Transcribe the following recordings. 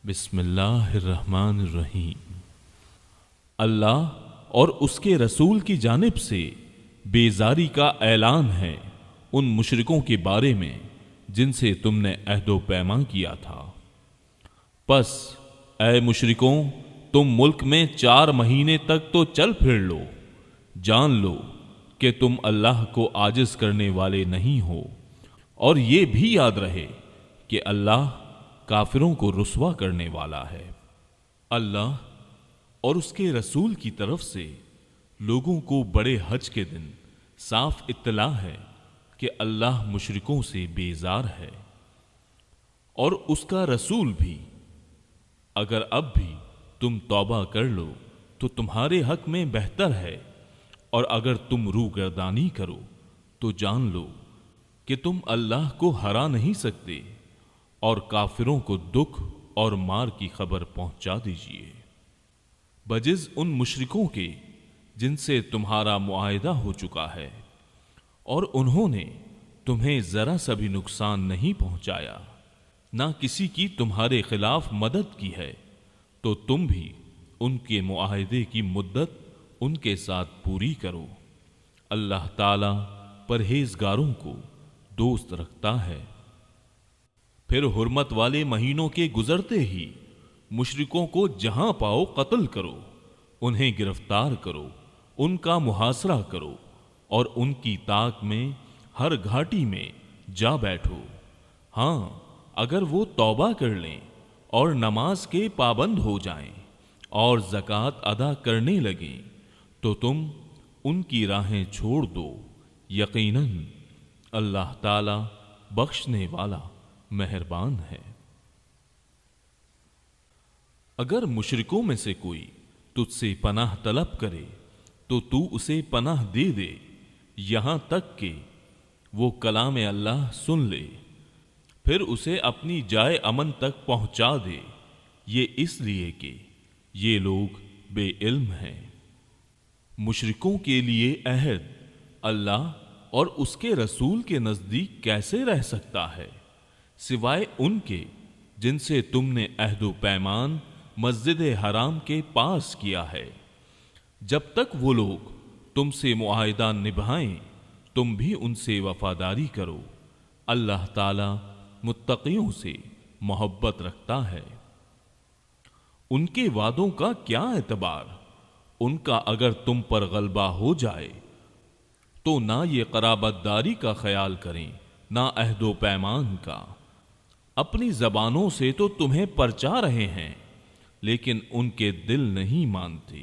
بسم اللہ الرحمن الرحیم۔ اللہ اور اس کے رسول کی جانب سے بیزاری کا اعلان ہے ان مشرکوں کے بارے میں جن سے تم نے عہد و پیمان کیا تھا۔ پس اے مشرکوں، تم ملک میں 4 مہینے تک تو چل پھر لو، جان لو کہ تم اللہ کو عاجز کرنے والے نہیں ہو، اور یہ بھی یاد رہے کہ اللہ کافروں کو رسوا کرنے والا ہے۔ اللہ اور اس کے رسول کی طرف سے لوگوں کو بڑے حج کے دن صاف اطلاع ہے کہ اللہ مشرکوں سے بیزار ہے، اور اس کا رسول بھی۔ اگر اب بھی تم توبہ کر لو تو تمہارے حق میں بہتر ہے، اور اگر تم روگردانی کرو تو جان لو کہ تم اللہ کو ہرا نہیں سکتے، اور کافروں کو دکھ اور مار کی خبر پہنچا دیجیے، بجز ان مشرکوں کے جن سے تمہارا معاہدہ ہو چکا ہے، اور انہوں نے تمہیں ذرا سا بھی نقصان نہیں پہنچایا، نہ کسی کی تمہارے خلاف مدد کی ہے، تو تم بھی ان کے معاہدے کی مدت ان کے ساتھ پوری کرو۔ اللہ تعالی پرہیزگاروں کو دوست رکھتا ہے۔ پھر حرمت والے مہینوں کے گزرتے ہی مشرکوں کو جہاں پاؤ قتل کرو، انہیں گرفتار کرو، ان کا محاصرہ کرو، اور ان کی طاق میں ہر گھاٹی میں جا بیٹھو۔ ہاں، اگر وہ توبہ کر لیں اور نماز کے پابند ہو جائیں اور زکوٰۃ ادا کرنے لگیں تو تم ان کی راہیں چھوڑ دو، یقیناً اللہ تعالی بخشنے والا مہربان ہے۔ اگر مشرکوں میں سے کوئی تجھ سے پناہ طلب کرے تو تو اسے پناہ دے دے، یہاں تک کہ وہ کلام اللہ سن لے، پھر اسے اپنی جائے امن تک پہنچا دے، یہ اس لیے کہ یہ لوگ بے علم ہیں۔ مشرکوں کے لیے عہد اللہ اور اس کے رسول کے نزدیک کیسے رہ سکتا ہے، سوائے ان کے جن سے تم نے عہد و پیمان مسجد حرام کے پاس کیا ہے۔ جب تک وہ لوگ تم سے معاہدہ نبھائیں تم بھی ان سے وفاداری کرو، اللہ تعالی متقیوں سے محبت رکھتا ہے۔ ان کے وعدوں کا کیا اعتبار، ان کا اگر تم پر غلبہ ہو جائے تو نہ یہ قرابت داری کا خیال کریں نہ عہد و پیمان کا۔ اپنی زبانوں سے تو تمہیں پرچا رہے ہیں، لیکن ان کے دل نہیں مانتے،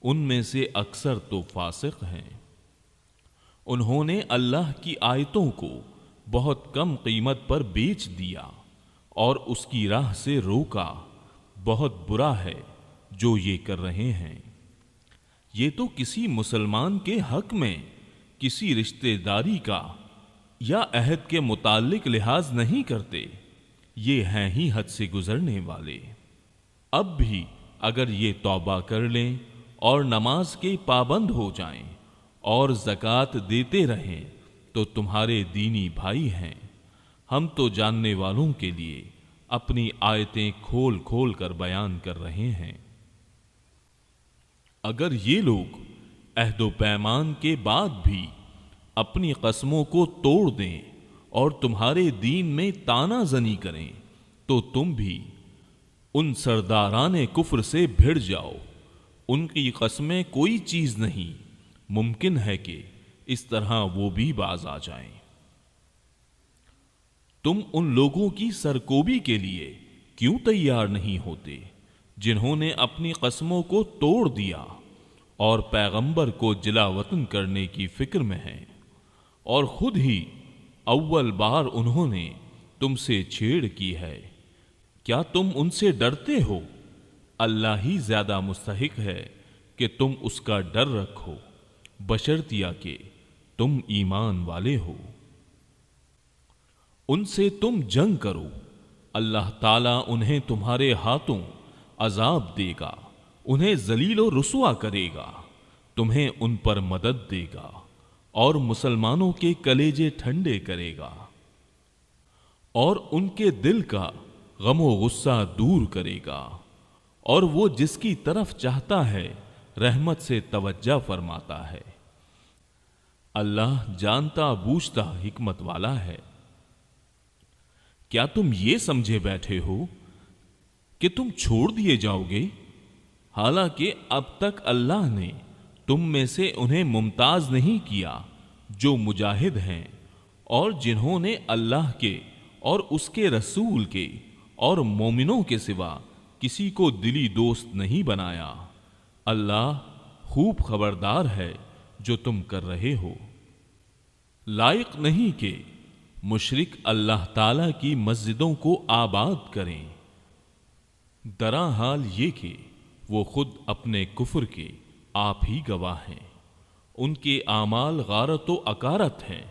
ان میں سے اکثر تو فاسق ہیں۔ انہوں نے اللہ کی آیتوں کو بہت کم قیمت پر بیچ دیا اور اس کی راہ سے روکا، بہت برا ہے جو یہ کر رہے ہیں۔ یہ تو کسی مسلمان کے حق میں کسی رشتہ داری کا یا عہد کے متعلق لحاظ نہیں کرتے، یہ ہیں ہی حد سے گزرنے والے۔ اب بھی اگر یہ توبہ کر لیں اور نماز کے پابند ہو جائیں اور زکوٰۃ دیتے رہیں تو تمہارے دینی بھائی ہیں۔ ہم تو جاننے والوں کے لیے اپنی آیتیں کھول کھول کر بیان کر رہے ہیں۔ اگر یہ لوگ عہد و پیمان کے بعد بھی اپنی قسموں کو توڑ دیں اور تمہارے دین میں طعنہ زنی کریں تو تم بھی ان سرداران کفر سے بھڑ جاؤ۔ ان کی قسمیں کوئی چیز نہیں، ممکن ہے کہ اس طرح وہ بھی باز آ جائیں۔ تم ان لوگوں کی سرکوبی کے لیے کیوں تیار نہیں ہوتے جنہوں نے اپنی قسموں کو توڑ دیا اور پیغمبر کو جلا وطن کرنے کی فکر میں ہیں، اور خود ہی اول بار انہوں نے تم سے چھیڑ کی ہے؟ کیا تم ان سے ڈرتے ہو؟ اللہ ہی زیادہ مستحق ہے کہ تم اس کا ڈر رکھو، بشرطیہ کہ تم ایمان والے ہو۔ ان سے تم جنگ کرو، اللہ تعالیٰ انہیں تمہارے ہاتھوں عذاب دے گا، انہیں ذلیل و رسوا کرے گا، تمہیں ان پر مدد دے گا اور مسلمانوں کے کلیجے ٹھنڈے کرے گا، اور ان کے دل کا غم و غصہ دور کرے گا، اور وہ جس کی طرف چاہتا ہے رحمت سے توجہ فرماتا ہے۔ اللہ جانتا بوجھتا حکمت والا ہے۔ کیا تم یہ سمجھے بیٹھے ہو کہ تم چھوڑ دیے جاؤ گے، حالانکہ اب تک اللہ نے تم میں سے انہیں ممتاز نہیں کیا جو مجاہد ہیں اور جنہوں نے اللہ کے اور اس کے رسول کے اور مومنوں کے سوا کسی کو دلی دوست نہیں بنایا۔ اللہ خوب خبردار ہے جو تم کر رہے ہو۔ لائق نہیں کہ مشرک اللہ تعالی کی مسجدوں کو آباد کریں، درا حال یہ کہ وہ خود اپنے کفر کے آپ ہی گواہ ہیں۔ ان کے اعمال غارت و اکارت ہیں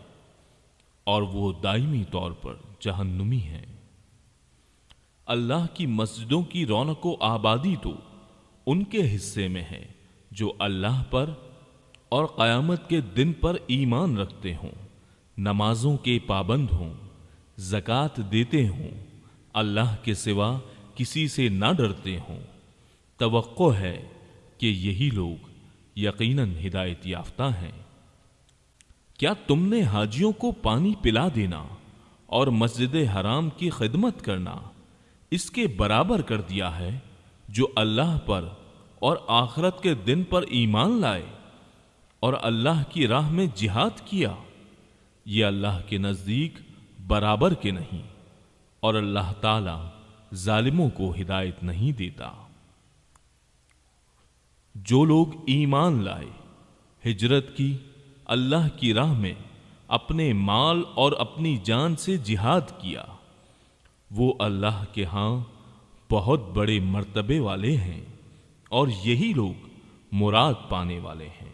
اور وہ دائمی طور پر جہنمی ہیں۔ اللہ کی مسجدوں کی رونق و آبادی تو ان کے حصے میں ہے جو اللہ پر اور قیامت کے دن پر ایمان رکھتے ہوں، نمازوں کے پابند ہوں، زکوٰۃ دیتے ہوں، اللہ کے سوا کسی سے نہ ڈرتے ہوں۔ توقع ہے کہ یہی لوگ یقیناً ہدایت یافتہ ہیں۔ کیا تم نے حاجیوں کو پانی پلا دینا اور مسجد حرام کی خدمت کرنا اس کے برابر کر دیا ہے جو اللہ پر اور آخرت کے دن پر ایمان لائے اور اللہ کی راہ میں جہاد کیا؟ یہ اللہ کے نزدیک برابر کے نہیں، اور اللہ تعالی ظالموں کو ہدایت نہیں دیتا۔ جو لوگ ایمان لائے، ہجرت کی، اللہ کی راہ میں اپنے مال اور اپنی جان سے جہاد کیا، وہ اللہ کے ہاں بہت بڑے مرتبے والے ہیں، اور یہی لوگ مراد پانے والے ہیں۔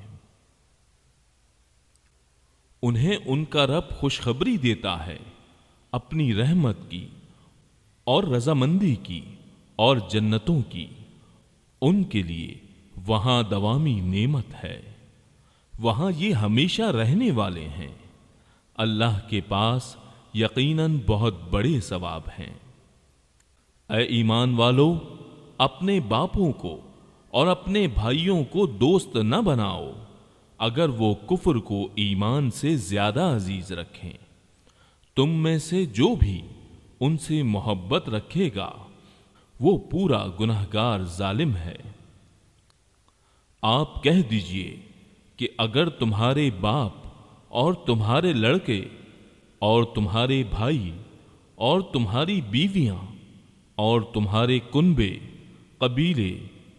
انہیں ان کا رب خوشخبری دیتا ہے اپنی رحمت کی اور رضامندی کی اور جنتوں کی، ان کے لیے وہاں دوامی نعمت ہے، وہاں یہ ہمیشہ رہنے والے ہیں۔ اللہ کے پاس یقیناً بہت بڑے ثواب ہیں۔ اے ایمان والو، اپنے باپوں کو اور اپنے بھائیوں کو دوست نہ بناؤ اگر وہ کفر کو ایمان سے زیادہ عزیز رکھیں۔ تم میں سے جو بھی ان سے محبت رکھے گا وہ پورا گنہگار ظالم ہے۔ آپ کہہ دیجئے کہ اگر تمہارے باپ اور تمہارے لڑکے اور تمہارے بھائی اور تمہاری بیویاں اور تمہارے کنبے، قبیلے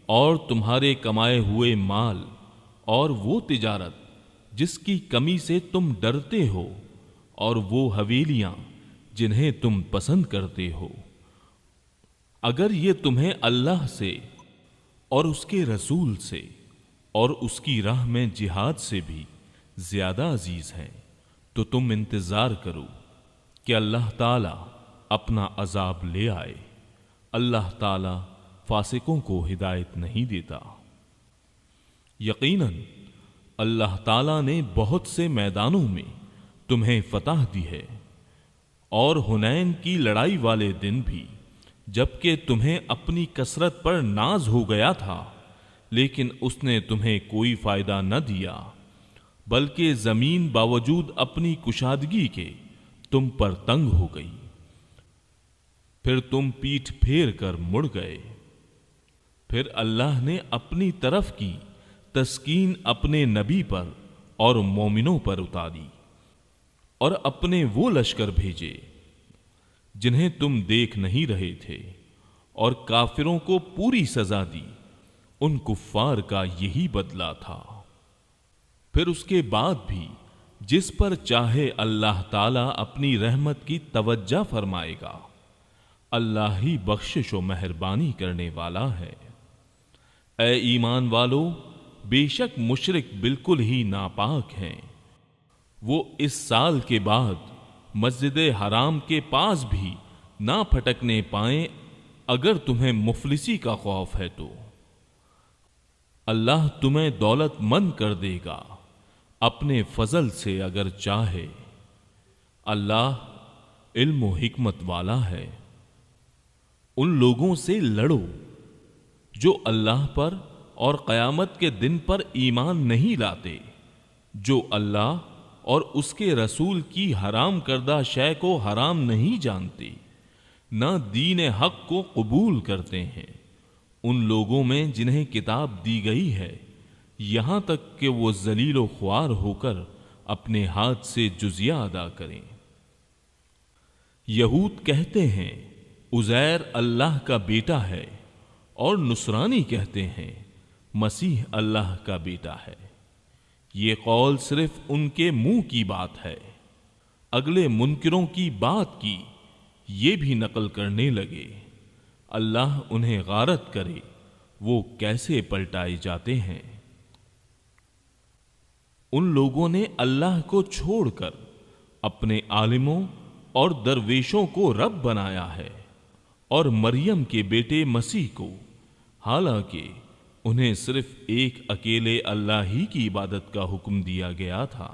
اور تمہارے کمائے ہوئے مال اور وہ تجارت جس کی کمی سے تم ڈرتے ہو اور وہ حویلیاں جنہیں تم پسند کرتے ہو، اگر یہ تمہیں اللہ سے اور اس کے رسول سے اور اس کی راہ میں جہاد سے بھی زیادہ عزیز ہیں تو تم انتظار کرو کہ اللہ تعالی اپنا عذاب لے آئے۔ اللہ تعالی فاسقوں کو ہدایت نہیں دیتا۔ یقیناً اللہ تعالی نے بہت سے میدانوں میں تمہیں فتح دی ہے، اور حنین کی لڑائی والے دن بھی جبکہ تمہیں اپنی کثرت پر ناز ہو گیا تھا، لیکن اس نے تمہیں کوئی فائدہ نہ دیا، بلکہ زمین باوجود اپنی کشادگی کے تم پر تنگ ہو گئی، پھر تم پیٹھ پھیر کر مڑ گئے۔ پھر اللہ نے اپنی طرف کی تسکین اپنے نبی پر اور مومنوں پر اتاری، اور اپنے وہ لشکر بھیجے جنہیں تم دیکھ نہیں رہے تھے، اور کافروں کو پوری سزا دی۔ ان کفار کا یہی بدلہ تھا۔ پھر اس کے بعد بھی جس پر چاہے اللہ تعالی اپنی رحمت کی توجہ فرمائے گا۔ اللہ ہی بخشش و مہربانی کرنے والا ہے۔ اے ایمان والو، بے شک مشرک بالکل ہی ناپاک ہیں، وہ اس سال کے بعد مسجد حرام کے پاس بھی نہ پھٹکنے پائیں اگر تمہیں مفلسی کا خوف ہے تو۔ اللہ تمہیں دولت مند کر دے گا اپنے فضل سے اگر چاہے۔ اللہ علم و حکمت والا ہے۔ ان لوگوں سے لڑو جو اللہ پر اور قیامت کے دن پر ایمان نہیں لاتے، جو اللہ اور اس کے رسول کی حرام کردہ شے کو حرام نہیں جانتے، نہ دین حق کو قبول کرتے ہیں، ان لوگوں میں جنہیں کتاب دی گئی ہے، یہاں تک کہ وہ ذلیل و خوار ہو کر اپنے ہاتھ سے جزیہ ادا کریں۔ یہود کہتے ہیں عزیر اللہ کا بیٹا ہے، اور نصرانی کہتے ہیں مسیح اللہ کا بیٹا ہے۔ یہ قول صرف ان کے منہ کی بات ہے۔ اگلے منکروں کی بات کی یہ بھی نقل کرنے لگے، اللہ انہیں غارت کرے، وہ کیسے پلٹائے جاتے ہیں۔ ان لوگوں نے اللہ کو چھوڑ کر اپنے عالموں اور درویشوں کو رب بنایا ہے، اور مریم کے بیٹے مسیح کو، حالانکہ انہیں صرف ایک اکیلے اللہ ہی کی عبادت کا حکم دیا گیا تھا،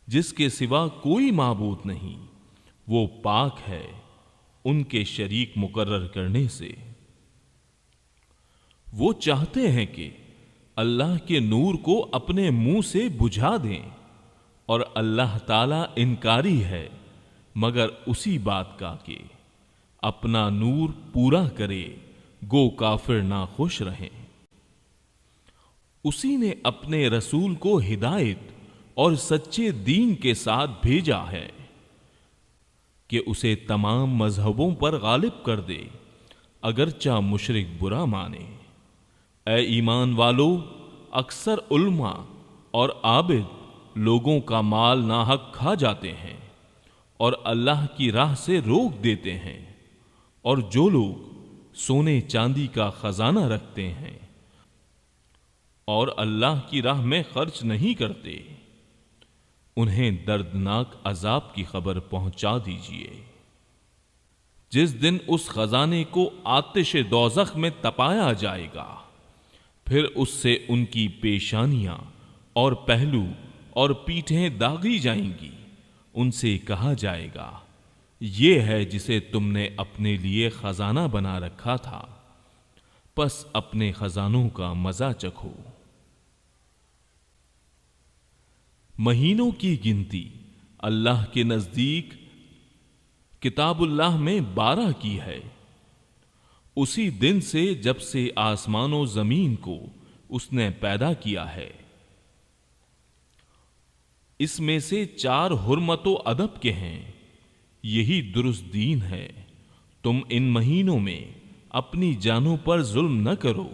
جس کے سوا کوئی معبود نہیں، وہ پاک ہے ان کے شریک مقرر کرنے سے۔ وہ چاہتے ہیں کہ اللہ کے نور کو اپنے منہ سے بجھا دیں، اور اللہ تعالی انکاری ہے مگر اسی بات کا کہ اپنا نور پورا کرے، گو کافر ناخوش رہیں۔ اسی نے اپنے رسول کو ہدایت اور سچے دین کے ساتھ بھیجا ہے کہ اسے تمام مذہبوں پر غالب کر دے، اگرچہ مشرک برا مانے۔ اے ایمان والو، اکثر علماء اور عابد لوگوں کا مال ناحق کھا جاتے ہیں اور اللہ کی راہ سے روک دیتے ہیں، اور جو لوگ سونے چاندی کا خزانہ رکھتے ہیں اور اللہ کی راہ میں خرچ نہیں کرتے، انہیں دردناک عذاب کی خبر پہنچا دیجیے۔ جس دن اس خزانے کو آتش دوزخ میں تپایا جائے گا، پھر اس سے ان کی پیشانیاں اور پہلو اور پیٹھیں داغی جائیں گی۔ ان سے کہا جائے گا، یہ ہے جسے تم نے اپنے لیے خزانہ بنا رکھا تھا، پس اپنے خزانوں کا مزہ چکھو۔ مہینوں کی گنتی اللہ کے نزدیک کتاب اللہ میں 12 کی ہے، اسی دن سے جب سے آسمان و زمین کو اس نے پیدا کیا ہے۔ اس میں سے 4 حرمت و ادب کے ہیں، یہی درست دین ہے۔ تم ان مہینوں میں اپنی جانوں پر ظلم نہ کرو،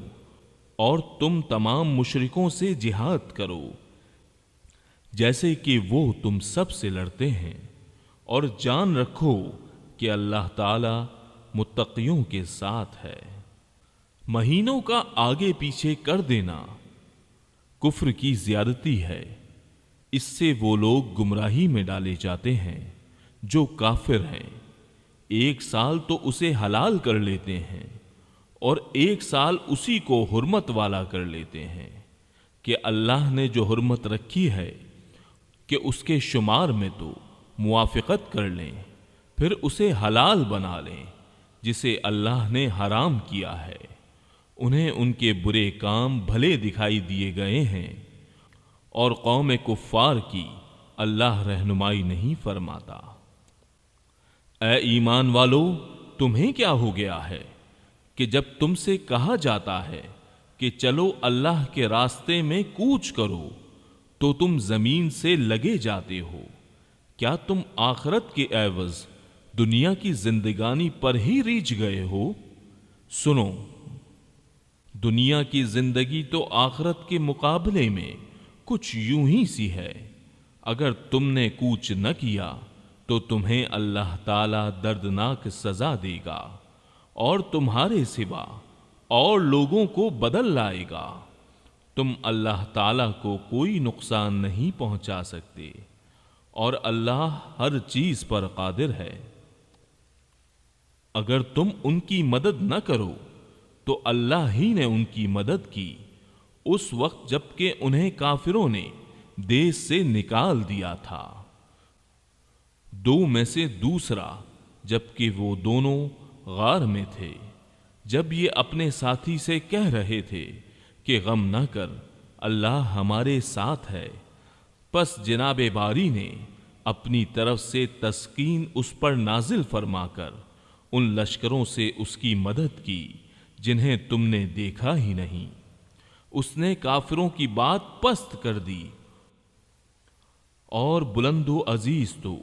اور تم تمام مشرکوں سے جہاد کرو جیسے کہ وہ تم سب سے لڑتے ہیں، اور جان رکھو کہ اللہ تعالی متقیوں کے ساتھ ہے۔ مہینوں کا آگے پیچھے کر دینا کفر کی زیادتی ہے، اس سے وہ لوگ گمراہی میں ڈالے جاتے ہیں جو کافر ہیں۔ ایک سال تو اسے حلال کر لیتے ہیں، اور ایک سال اسی کو حرمت والا کر لیتے ہیں، کہ اللہ نے جو حرمت رکھی ہے کہ اس کے شمار میں تو موافقت کر لیں، پھر اسے حلال بنا لیں جسے اللہ نے حرام کیا ہے۔ انہیں ان کے برے کام بھلے دکھائی دیے گئے ہیں، اور قوم کفار کی اللہ رہنمائی نہیں فرماتا۔ اے ایمان والو، تمہیں کیا ہو گیا ہے کہ جب تم سے کہا جاتا ہے کہ چلو اللہ کے راستے میں کوچ کرو تو تم زمین سے لگے جاتے ہو؟ کیا تم آخرت کے عوض دنیا کی زندگانی پر ہی ریچھ گئے ہو؟ سنو، دنیا کی زندگی تو آخرت کے مقابلے میں کچھ یوں ہی سی ہے۔ اگر تم نے کوچ نہ کیا تو تمہیں اللہ تعالی دردناک سزا دے گا، اور تمہارے سوا اور لوگوں کو بدل لائے گا۔ تم اللہ تعالی کو کوئی نقصان نہیں پہنچا سکتے، اور اللہ ہر چیز پر قادر ہے۔ اگر تم ان کی مدد نہ کرو تو اللہ ہی نے ان کی مدد کی اس وقت جب کہ انہیں کافروں نے دیس سے نکال دیا تھا، 2 میں سے دوسرا، جبکہ وہ دونوں غار میں تھے، جب یہ اپنے ساتھی سے کہہ رہے تھے کہ غم نہ کر، اللہ ہمارے ساتھ ہے، پس جناب باری نے اپنی طرف سے تسکین اس پر نازل فرما کر ان لشکروں سے اس کی مدد کی جنہیں تم نے دیکھا ہی نہیں۔ اس نے کافروں کی بات پست کر دی، اور بلند و عزیز تو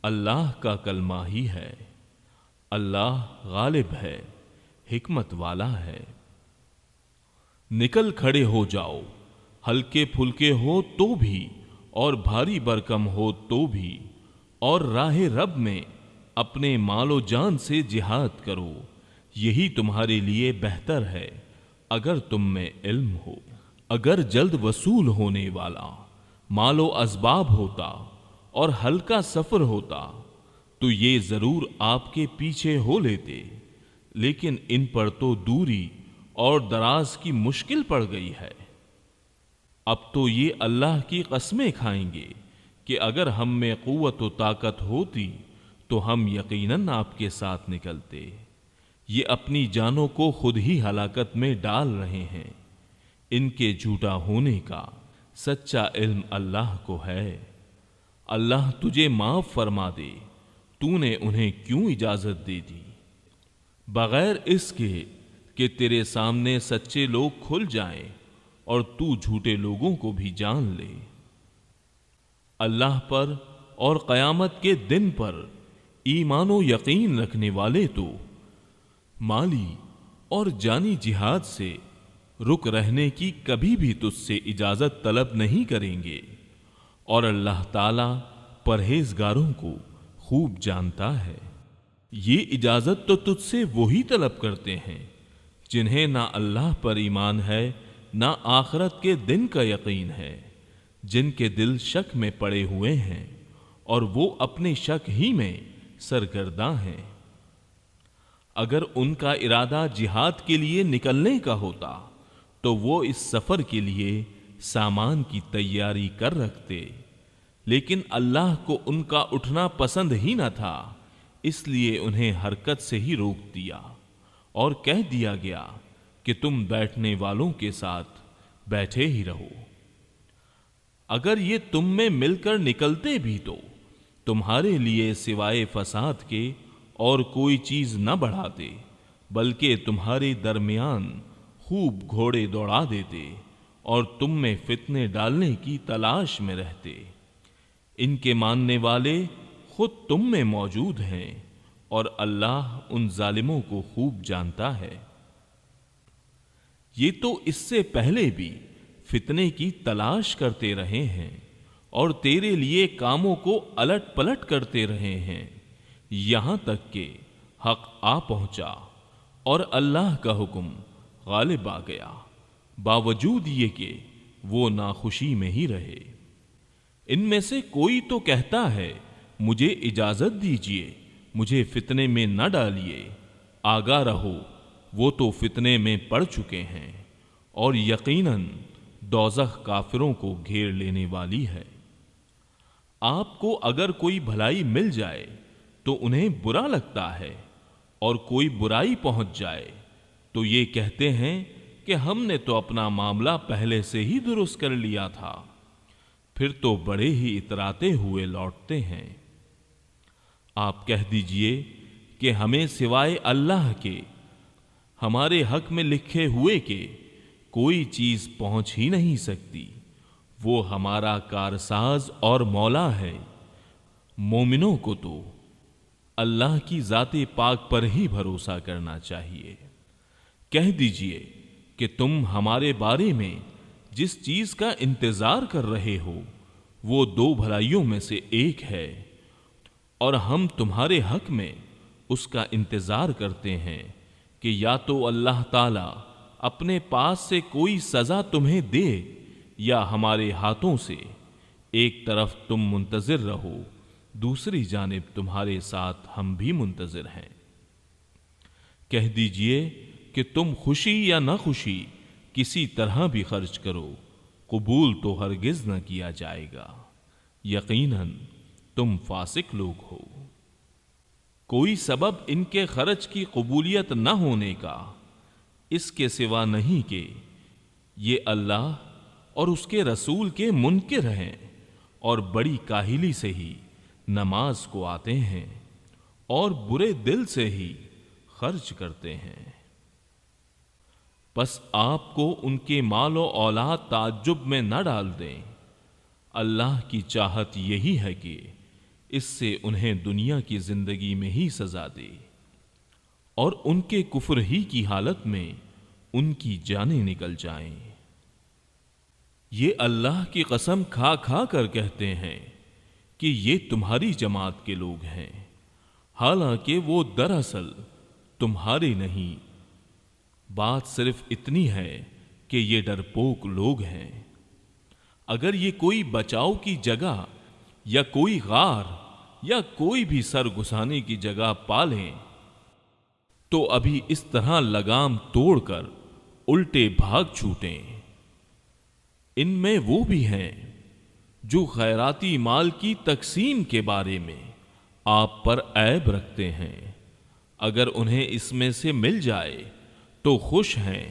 اللہ کا کلمہ ہی ہے۔ اللہ غالب ہے، حکمت والا ہے۔ نکل کھڑے ہو جاؤ، ہلکے پھلکے ہو تو بھی اور بھاری برکم ہو تو بھی، اور راہ رب میں اپنے مال و جان سے جہاد کرو، یہی تمہارے لیے بہتر ہے اگر تم میں علم ہو۔ اگر جلد وصول ہونے والا مال و اسباب ہوتا اور ہلکا سفر ہوتا تو یہ ضرور آپ کے پیچھے ہو لیتے، لیکن ان پر تو دوری اور دراز کی مشکل پڑ گئی ہے۔ اب تو یہ اللہ کی قسمیں کھائیں گے کہ اگر ہم میں قوت و طاقت ہوتی تو ہم یقیناً آپ کے ساتھ نکلتے۔ یہ اپنی جانوں کو خود ہی ہلاکت میں ڈال رہے ہیں، ان کے جھوٹا ہونے کا سچا علم اللہ کو ہے۔ اللہ تجھے معاف فرما دے، تو نے انہیں کیوں اجازت دے دی؟ بغیر اس کے کہ تیرے سامنے سچے لوگ کھل جائیں اور تو جھوٹے لوگوں کو بھی جان لے۔ اللہ پر اور قیامت کے دن پر ایمان و یقین رکھنے والے تو مالی اور جانی جہاد سے رک رہنے کی کبھی بھی تجھ سے اجازت طلب نہیں کریں گے، اور اللہ تعالی پرہیزگاروں کو خوب جانتا ہے۔ یہ اجازت تو تجھ سے وہی طلب کرتے ہیں جنہیں نہ اللہ پر ایمان ہے نہ آخرت کے دن کا یقین ہے، جن کے دل شک میں پڑے ہوئے ہیں اور وہ اپنے شک ہی میں سرگرداں ہیں۔ اگر ان کا ارادہ جہاد کے لیے نکلنے کا ہوتا تو وہ اس سفر کے لیے سامان کی تیاری کر رکھتے، لیکن اللہ کو ان کا اٹھنا پسند ہی نہ تھا، اس لیے انہیں حرکت سے ہی روک دیا اور کہہ دیا گیا کہ تم بیٹھنے والوں کے ساتھ بیٹھے ہی رہو۔ اگر یہ تم میں مل کر نکلتے بھی تو تمہارے لیے سوائے فساد کے اور کوئی چیز نہ بڑھاتے، بلکہ تمہارے درمیان خوب گھوڑے دوڑا دیتے اور تم میں فتنے ڈالنے کی تلاش میں رہتے۔ ان کے ماننے والے خود تم میں موجود ہیں، اور اللہ ان ظالموں کو خوب جانتا ہے۔ یہ تو اس سے پہلے بھی فتنے کی تلاش کرتے رہے ہیں اور تیرے لیے کاموں کو الٹ پلٹ کرتے رہے ہیں، یہاں تک کہ حق آ پہنچا اور اللہ کا حکم غالب آ گیا، باوجود یہ کہ وہ ناخوشی میں ہی رہے۔ ان میں سے کوئی تو کہتا ہے مجھے اجازت دیجیے، مجھے فتنے میں نہ ڈالیے، آگاہ رہو وہ تو فتنے میں پڑ چکے ہیں، اور یقیناً دوزخ کافروں کو گھیر لینے والی ہے۔ آپ کو اگر کوئی بھلائی مل جائے تو انہیں برا لگتا ہے، اور کوئی برائی پہنچ جائے تو یہ کہتے ہیں کہ ہم نے تو اپنا معاملہ پہلے سے ہی درست کر لیا تھا، پھر تو بڑے ہی اتراتے ہوئے لوٹتے ہیں۔ آپ کہہ دیجئے کہ ہمیں سوائے اللہ کے ہمارے حق میں لکھے ہوئے کہ کوئی چیز پہنچ ہی نہیں سکتی، وہ ہمارا کارساز اور مولا ہے۔ مومنوں کو تو اللہ کی ذات پاک پر ہی بھروسہ کرنا چاہیے۔ کہہ دیجئے کہ تم ہمارے بارے میں جس چیز کا انتظار کر رہے ہو وہ دو بھلائیوں میں سے ایک ہے، اور ہم تمہارے حق میں اس کا انتظار کرتے ہیں کہ یا تو اللہ تعالی اپنے پاس سے کوئی سزا تمہیں دے، یا ہمارے ہاتھوں سے۔ ایک طرف تم منتظر رہو، دوسری جانب تمہارے ساتھ ہم بھی منتظر ہیں۔ کہہ دیجئے کہ تم خوشی یا نہ خوشی کسی طرح بھی خرچ کرو، قبول تو ہرگز نہ کیا جائے گا، یقیناً تم فاسق لوگ ہو۔ کوئی سبب ان کے خرچ کی قبولیت نہ ہونے کا اس کے سوا نہیں کہ یہ اللہ اور اس کے رسول کے منکر ہیں اور بڑی کاہلی سے ہی نماز کو آتے ہیں اور برے دل سے ہی خرچ کرتے ہیں۔ بس آپ کو ان کے مال و اولاد تعجب میں نہ ڈال دیں، اللہ کی چاہت یہی ہے کہ اس سے انہیں دنیا کی زندگی میں ہی سزا دے اور ان کے کفر ہی کی حالت میں ان کی جانیں نکل جائیں۔ یہ اللہ کی قسم کھا کھا کر کہتے ہیں کہ یہ تمہاری جماعت کے لوگ ہیں، حالانکہ وہ دراصل تمہارے نہیں، بات صرف اتنی ہے کہ یہ ڈرپوک لوگ ہیں۔ اگر یہ کوئی بچاؤ کی جگہ یا کوئی غار یا کوئی بھی سر گھسانے کی جگہ پالیں تو ابھی اس طرح لگام توڑ کر الٹے بھاگ چھوٹیں۔ ان میں وہ بھی ہیں جو خیراتی مال کی تقسیم کے بارے میں آپ پر عیب رکھتے ہیں، اگر انہیں اس میں سے مل جائے تو خوش ہیں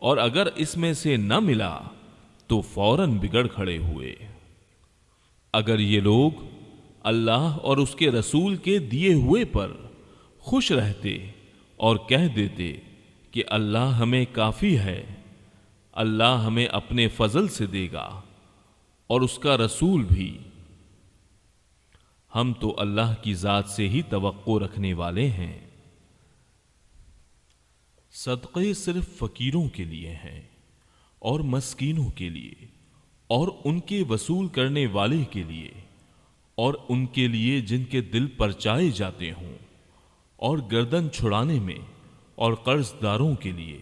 اور اگر اس میں سے نہ ملا تو فوراً بگڑ کھڑے ہوئے۔ اگر یہ لوگ اللہ اور اس کے رسول کے دیے ہوئے پر خوش رہتے اور کہہ دیتے کہ اللہ ہمیں کافی ہے، اللہ ہمیں اپنے فضل سے دے گا اور اس کا رسول بھی، ہم تو اللہ کی ذات سے ہی توقع رکھنے والے ہیں۔ صدقے صرف فقیروں کے لیے ہیں اور مسکینوں کے لیے اور ان کے وصول کرنے والے کے لیے اور ان کے لیے جن کے دل پرچائے جاتے ہوں اور گردن چھڑانے میں اور قرض داروں کے لیے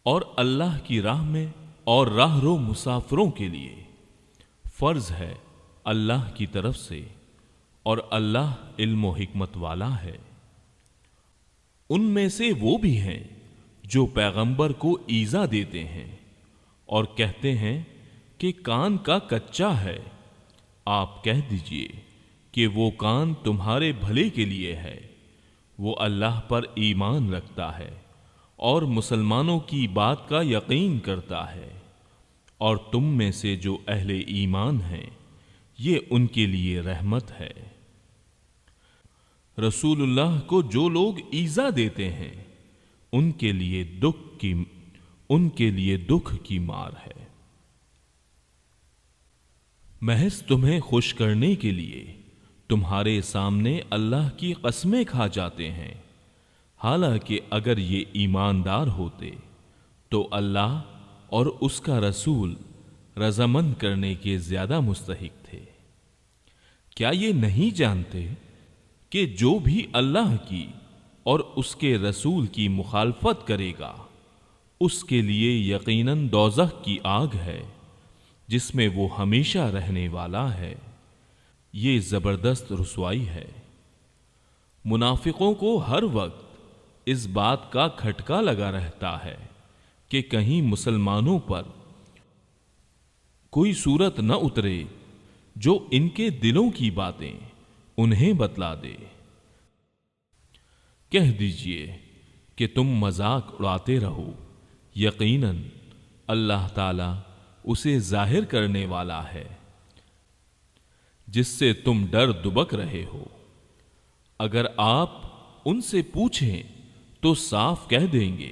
اور اللہ کی راہ میں اور راہ رو مسافروں کے لیے فرض ہے اللہ کی طرف سے، اور اللہ علم و حکمت والا ہے۔ ان میں سے وہ بھی ہیں جو پیغمبر کو ایذا دیتے ہیں اور کہتے ہیں کہ کان کا کچا ہے، آپ کہہ دیجئے کہ وہ کان تمہارے بھلے کے لیے ہے، وہ اللہ پر ایمان رکھتا ہے اور مسلمانوں کی بات کا یقین کرتا ہے، اور تم میں سے جو اہل ایمان ہیں یہ ان کے لیے رحمت ہے۔ رسول اللہ کو جو لوگ ایذا دیتے ہیں ان کے لیے دکھ کی مار ہے۔ محض تمہیں خوش کرنے کے لیے تمہارے سامنے اللہ کی قسمیں کھا جاتے ہیں، حالانکہ اگر یہ ایماندار ہوتے تو اللہ اور اس کا رسول رضامند کرنے کے زیادہ مستحق تھے۔ کیا یہ نہیں جانتے کہ جو بھی اللہ کی اور اس کے رسول کی مخالفت کرے گا اس کے لیے یقیناً دوزخ کی آگ ہے جس میں وہ ہمیشہ رہنے والا ہے۔ یہ زبردست رسوائی ہے۔ منافقوں کو ہر وقت اس بات کا کھٹکا لگا رہتا ہے کہ کہیں مسلمانوں پر کوئی صورت نہ اترے جو ان کے دلوں کی باتیں انہیں بتلا دے۔ کہہ دیجئے کہ تم مذاق اڑاتے رہو، یقیناً اللہ تعالی اسے ظاہر کرنے والا ہے جس سے تم ڈر دبک رہے ہو۔ اگر آپ ان سے پوچھیں تو صاف کہہ دیں گے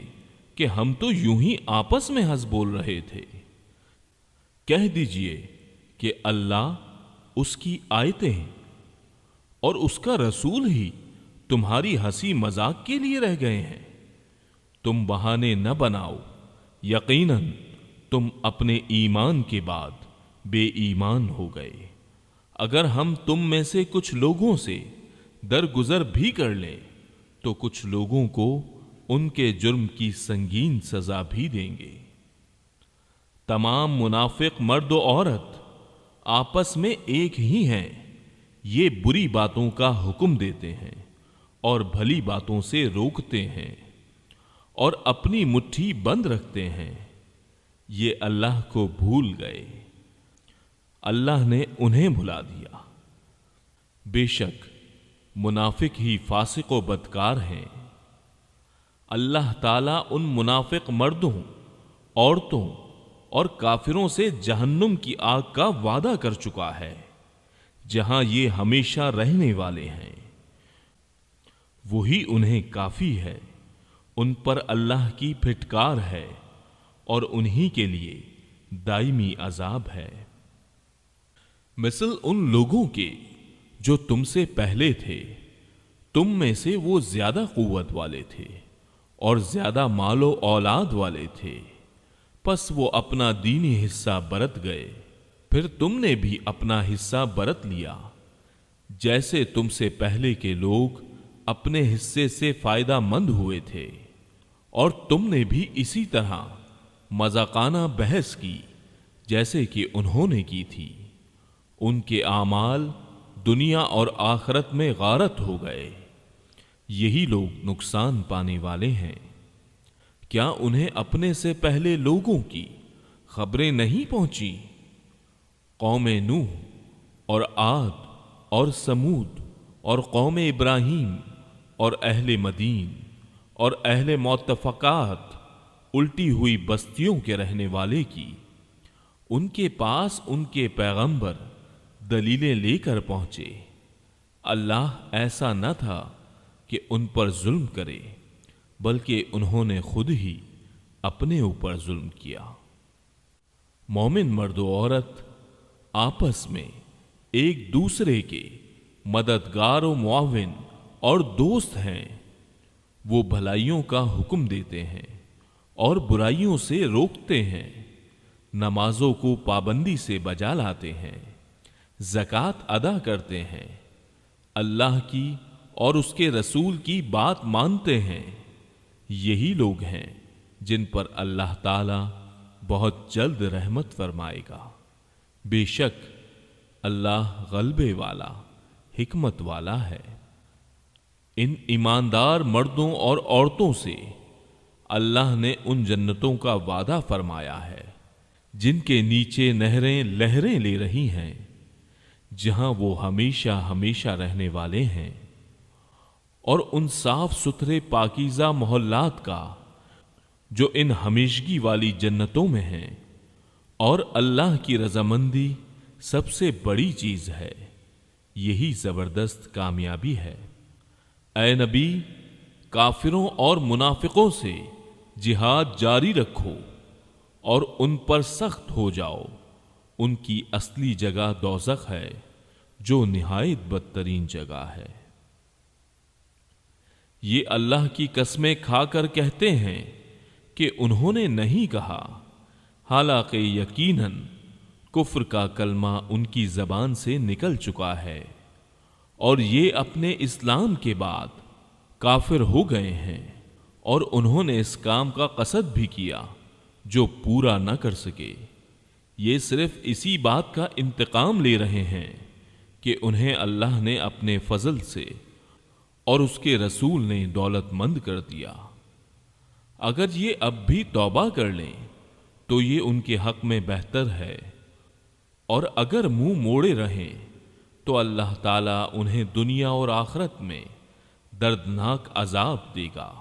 کہ ہم تو یوں ہی آپس میں ہنس بول رہے تھے۔ کہہ دیجئے کہ اللہ، اس کی آیتیں اور اس کا رسول ہی تمہاری ہنسی مذاق کے لیے رہ گئے ہیں۔ تم بہانے نہ بناؤ، یقیناً تم اپنے ایمان کے بعد بے ایمان ہو گئے۔ اگر ہم تم میں سے کچھ لوگوں سے درگزر بھی کر لیں تو کچھ لوگوں کو ان کے جرم کی سنگین سزا بھی دیں گے۔ تمام منافق مرد و عورت آپس میں ایک ہی ہیں، یہ بری باتوں کا حکم دیتے ہیں اور بھلی باتوں سے روکتے ہیں اور اپنی مٹھی بند رکھتے ہیں۔ یہ اللہ کو بھول گئے، اللہ نے انہیں بھلا دیا۔ بے شک منافق ہی فاسق و بدکار ہیں۔ اللہ تعالیٰ ان منافق مردوں، عورتوں اور کافروں سے جہنم کی آگ کا وعدہ کر چکا ہے، جہاں یہ ہمیشہ رہنے والے ہیں۔ وہی انہیں کافی ہے، ان پر اللہ کی پھٹکار ہے اور انہی کے لیے دائمی عذاب ہے۔ مثل ان لوگوں کے جو تم سے پہلے تھے، تم میں سے وہ زیادہ قوت والے تھے اور زیادہ مال و اولاد والے تھے، پس وہ اپنا دینی حصہ برت گئے، پھر تم نے بھی اپنا حصہ برت لیا، جیسے تم سے پہلے کے لوگ اپنے حصے سے فائدہ مند ہوئے تھے، اور تم نے بھی اسی طرح مذاقانہ بحث کی جیسے کہ انہوں نے کی تھی۔ ان کے اعمال دنیا اور آخرت میں غارت ہو گئے، یہی لوگ نقصان پانے والے ہیں۔ کیا انہیں اپنے سے پہلے لوگوں کی خبریں نہیں پہنچی؟ قوم نوح اور عاد اور سمود اور قوم ابراہیم اور اہل مدین اور اہل متفقات، الٹی ہوئی بستیوں کے رہنے والے کی، ان کے پاس ان کے پیغمبر دلیلیں لے کر پہنچے۔ اللہ ایسا نہ تھا کہ ان پر ظلم کرے، بلکہ انہوں نے خود ہی اپنے اوپر ظلم کیا۔ مومن مرد و عورت آپس میں ایک دوسرے کے مددگار و معاون اور دوست ہیں۔ وہ بھلائیوں کا حکم دیتے ہیں اور برائیوں سے روکتے ہیں، نمازوں کو پابندی سے بجا لاتے ہیں، زکوٰۃ ادا کرتے ہیں، اللہ کی اور اس کے رسول کی بات مانتے ہیں۔ یہی لوگ ہیں جن پر اللہ تعالی بہت جلد رحمت فرمائے گا۔ بے شک اللہ غلبے والا، حکمت والا ہے۔ ان ایماندار مردوں اور عورتوں سے اللہ نے ان جنتوں کا وعدہ فرمایا ہے جن کے نیچے نہریں لہریں لے رہی ہیں، جہاں وہ ہمیشہ ہمیشہ رہنے والے ہیں، اور ان صاف ستھرے پاکیزہ محلات کا جو ان ہمیشگی والی جنتوں میں ہیں، اور اللہ کی رضامندی سب سے بڑی چیز ہے۔ یہی زبردست کامیابی ہے۔ اے نبی، کافروں اور منافقوں سے جہاد جاری رکھو اور ان پر سخت ہو جاؤ۔ ان کی اصلی جگہ دوزخ ہے، جو نہایت بدترین جگہ ہے۔ یہ اللہ کی قسمیں کھا کر کہتے ہیں کہ انہوں نے نہیں کہا، حالانکہ یقیناً کفر کا کلمہ ان کی زبان سے نکل چکا ہے، اور یہ اپنے اسلام کے بعد کافر ہو گئے ہیں، اور انہوں نے اس کام کا قصد بھی کیا جو پورا نہ کر سکے۔ یہ صرف اسی بات کا انتقام لے رہے ہیں کہ انہیں اللہ نے اپنے فضل سے اور اس کے رسول نے دولت مند کر دیا۔ اگر یہ اب بھی توبہ کر لیں تو یہ ان کے حق میں بہتر ہے، اور اگر منہ موڑے رہیں تو اللہ تعالیٰ انہیں دنیا اور آخرت میں دردناک عذاب دے گا،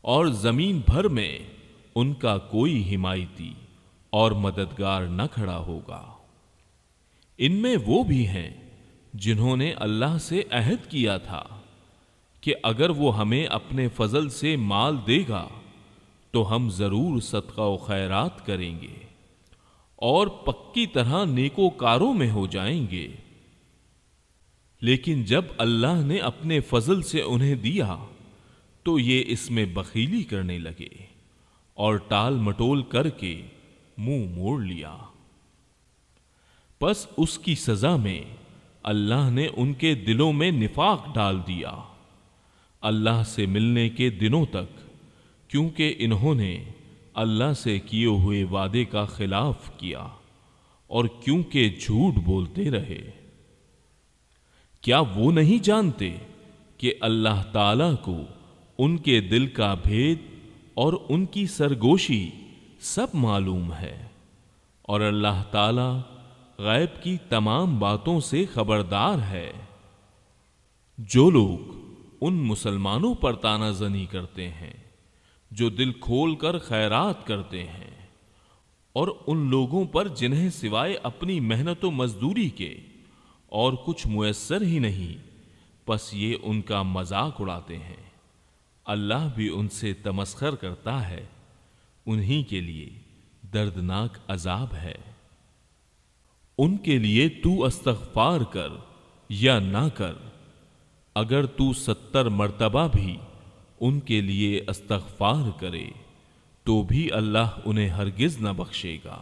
اور زمین بھر میں ان کا کوئی حمایتی اور مددگار نہ کھڑا ہوگا۔ ان میں وہ بھی ہیں جنہوں نے اللہ سے عہد کیا تھا کہ اگر وہ ہمیں اپنے فضل سے مال دے گا تو ہم ضرور صدقہ و خیرات کریں گے اور پکی طرح نیکوکاروں میں ہو جائیں گے۔ لیکن جب اللہ نے اپنے فضل سے انہیں دیا تو یہ اس میں بخیلی کرنے لگے اور ٹال مٹول کر کے منہ موڑ لیا۔ پس اس کی سزا میں اللہ نے ان کے دلوں میں نفاق ڈال دیا اللہ سے ملنے کے دنوں تک، کیونکہ انہوں نے اللہ سے کیے ہوئے وعدے کا خلاف کیا اور کیونکہ جھوٹ بولتے رہے۔ کیا وہ نہیں جانتے کہ اللہ تعالیٰ کو ان کے دل کا بھید اور ان کی سرگوشی سب معلوم ہے، اور اللہ تعالیٰ غیب کی تمام باتوں سے خبردار ہے۔ جو لوگ ان مسلمانوں پر تانا زنی کرتے ہیں جو دل کھول کر خیرات کرتے ہیں، اور ان لوگوں پر جنہیں سوائے اپنی محنت و مزدوری کے اور کچھ میسر ہی نہیں، پس یہ ان کا مذاق اڑاتے ہیں، اللہ بھی ان سے تمسخر کرتا ہے، انہی کے لیے دردناک عذاب ہے۔ ان کے لیے تو استغفار کر یا نہ کر، اگر تو 70 مرتبہ بھی ان کے لیے استغفار کرے تو بھی اللہ انہیں ہرگز نہ بخشے گا،